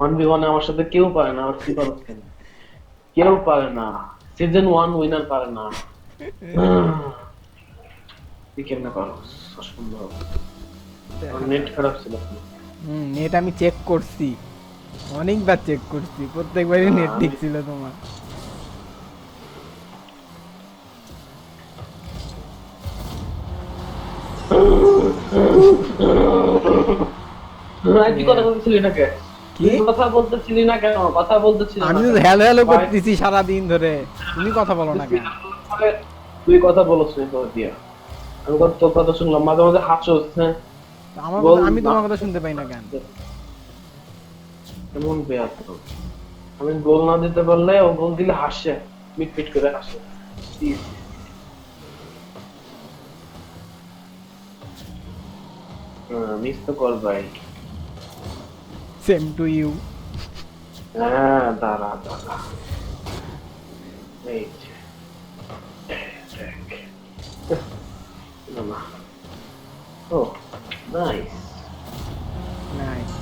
1v1 আমার সাথে কেউ পারে না, আর কি পারো কেন? কেউ পারে না, সিজন 1 উইনার পারে না। তুই কেমনে পারো? অসম্ভব। আমার দেখা নেট যাক। খারাপ ছিল। নেট আমি চেক করছি, অনেকবার চেক করছি, প্রত্যেকবারই নেট ঠিক আমি ছিল তোমার। তুই কথা বলতেছিলি না কেন? কি? তুই কথা বলতেছিলি না কেন? কথা বলতেছিলি আমি না তো কেন? হ্যালো হ্যালো ভাই, করতেছি সারা দিন ধরে, তুমি কথা বলো না কেন? তুই কথা বলছিস তোর দিয়া। আমি তোর কথা শুনলাম, মাঝে মাঝে হাসছিস। হ্যাঁ, তো আমার কথা, গোল আমি না, তোমার কথা শুনতে পাই না কেন? এমন বেয়াদব। আমি গোল না দিতে পারলে ও গোল দিলে হাসে, মিটমিট করে হাসে। মিস তো কর ভাই। Same to you. হ্যাঁ, দাঁড়া দাঁড়া, এই যে, দেখ। না না, ও নাইস। নাইস।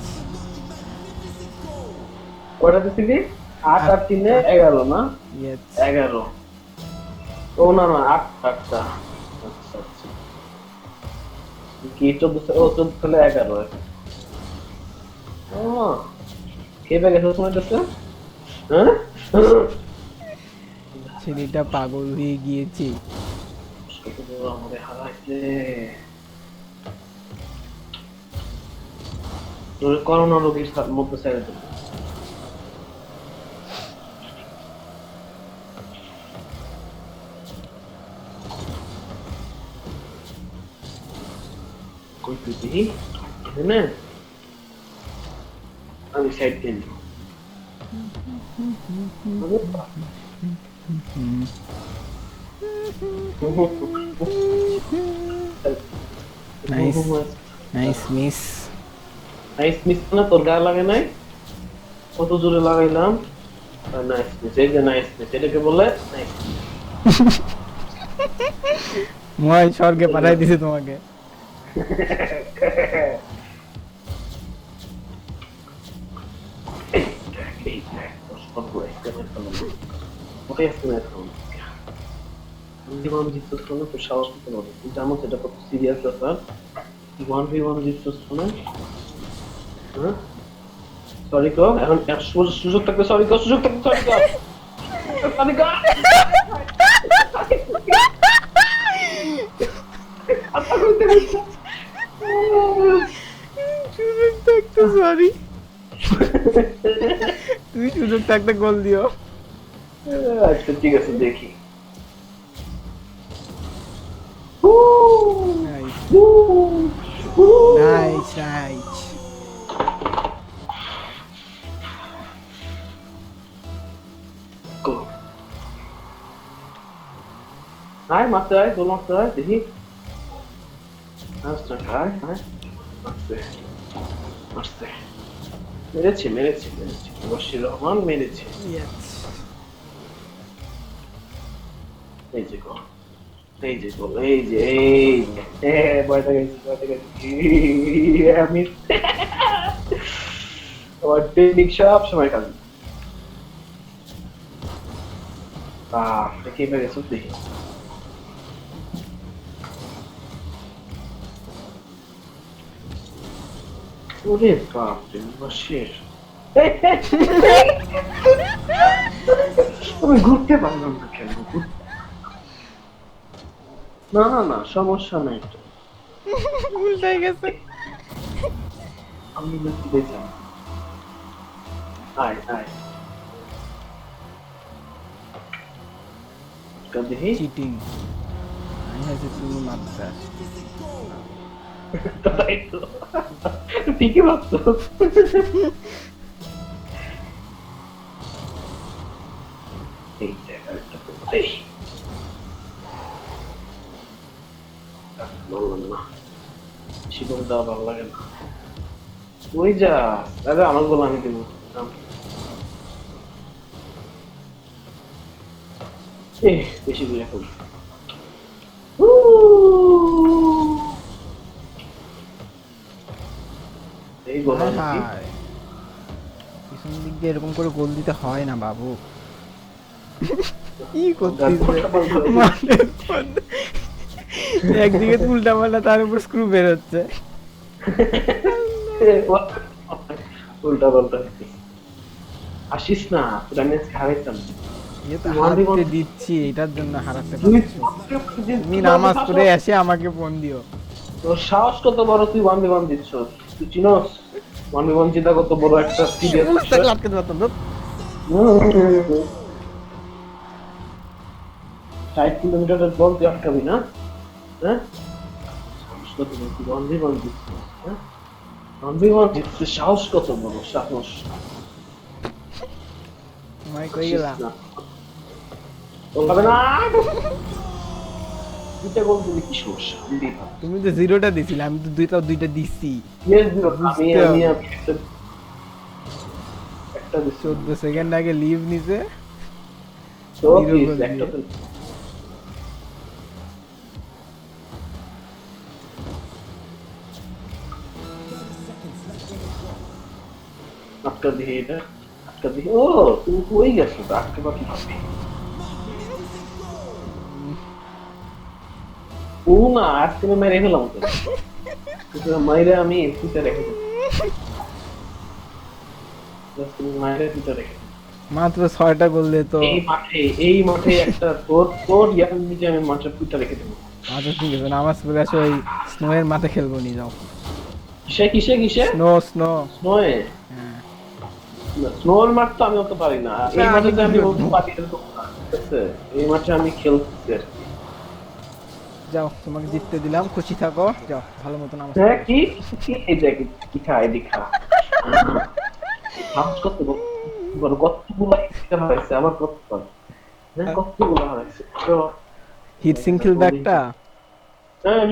কয়টা দিছিলি? 8 আর 3 এ আটটা। 11 না? ইয়েস। 11। ও না না, 8 8টা। আচ্ছা আচ্ছা, কি 14? ও 14 তাহলে 11। ও, খেপে গেছে সময় দেখতে। হ্যাঁ, ছেলেটা পাগল হয়ে গিয়েছে। কত বড় আমাদের হারাইছে। তোর করোনা রোগীর মধ্যে ছেড়ে দেবে। কই তুই দেখি, এখানে আমি সাইড দিয়ে নিব। Nice. Nice miss. Nice miss না, তোর গায়ে লাগে নাই? কত জোরে লাগাইলাম। নাইস মিস, এই যে নাইস মিস, এটাকে বলে নাইস মই স্বর্গে পাঠাই দিছে তোমাকে। মিস। এই দেখ, তোর সবগুলো estimate করলাম। ওটাই estimate করলাম। জীবন জিতছিস না, তোর সাহস করতে পারবো, তুই জানো সেটা কত সিরিয়াস ব্যাপার। 1v1 জিতছিস না? হ্যাঁ, সরি কর এখন, সুযোগ থাকবে সরি কর, সুযোগ থাকবে সরি কর, সরি কর। আচ্ছা কইতে কইতে। সুযোগ থাকতে সরি, তুমি সুযোগ থাকতে গোল দিও। আচ্ছা ঠিক আছে, দেখি। নাইস। Nice nice. আয় মারতে আয়, গোল মারতে আয়, দেখি। আচ্ছা আয় আয়, মারতে মারতে, মেরেছে মেরেছে মেরেছে, বশির রহমান মেরেছে। ইয়েস। এই যে গোল, এই যে গোল, এই যে, এই যে, ভয়টা গেছি ভয়টা গেছি। আমি আমার টেকনিক সব সময় কাজ। দেখি এবার গেছো, দেখি। ওরে বাপ রে, বশির। আমি ঘুরতে পারলাম না কেন? না না না, সমস্যা নাই তো। উল্টাই গেছে। আমি নাকি বেঁচে আয় আয়, দেখি। চিটিং। আমি হচ্ছে তুমি মাত্রা। তাই তো, ঠিকই ভাবছো। এই জায়গাটা তো এই, বললাম না, শিবম দেওয়া ভালো লাগে না। ওই যা, দাদা আমার গোল আমি দেবো। বেশি দূরে এখন। এই গোল হায় নাকি? হায়, পিছন দিক দিয়ে এরকম করে গোল দিতে হয় না বাবু। কি করছিস রে? মাঠের মধ্যে একদিকে উল্টা পাল্টা, তার উপর স্ক্রু বের হচ্ছে। উল্টা পাল্টা আসিস না, তোরা ম্যাচ হারাইতাম। এ তো হারতে দিচ্ছি, এটার জন্য হারাতে পারছো। তুমি নামাজ পড়ে এসে আমাকে ফোন দিও। তোর সাহস কত বড়, তুই 1v1 দিচ্ছ? তুই চিনোস 1v1 জিতা কত বড় একটা সিরিয়াস বুঝতে বিষয়? আটকে পারতাম তো। 60 কিলোমিটারের বল তুই আটকাবি না? হ্যাঁ, সাহস কত বড়, তুই 1v1 দিচ্ছিস? হ্যাঁ, 1v1 দিচ্ছিস, সাহস কত বড়, সাহস। তোমায় কই গেলা? আসিস না। বল হবে না। দুইটা গোল দিলে কি সমস্যা? দিতেই পারো। তুমি তো জিরোটা দিছিলে, আমি তো দুইটা দিছি। Yes, bro, আমি বুঝতে আমি হবে। আমি একটা দিচ্ছি। 14 সেকেন্ড আগে লিভ নিছে। তো zero please, goal একটা দিয়ে। তো আটকা দিয়ে এটা আটকা দিয়ে, ও তুমি কই গেছো? তো আটকে বা কিভাবে? ও না, আজকে আমি মেরে ফেলাম তো, মাইরে আমি ফিতে রেখে দেবো। তুমি মাইরে ফিতে রেখে দেবো। মাত্র 6টা গোল দিয়ে তো। এই মাঠে একটা তোর ইয়ার নিচে আমি মাঠে ফিতে রেখে দেবো। আচ্ছা ঠিক আছে, নামাজ পড়ে আসো, ওই স্নো এর মাঠে খেলবো, নিয়ে যাও। কিসে স্নো স্নো। স্নোয়ে? হ্যাঁ। স্নোর মাঠ তো আমি অত পারি না, এই না, মাঠে আমি যে আমি কি বলতে করবো? পারি এরকম না, ঠিক আছে? এই মাঠে আমি খেলতেছি আর কি। যাও, তোমাকে জিততে দিলাম, খুশি থাকো, যাও ভালো মতো নামাজ হ্যাঁ, পড়ো। কি কি এই দেখ, কি খায় দেখা সাহস কত বড়, কতগুলো ইচ্ছা হয়েছে আমার, কত হ্যাঁ, কতগুলো হয়েছে তো। হিট সিং খেলবে একটা। হ্যাঁ,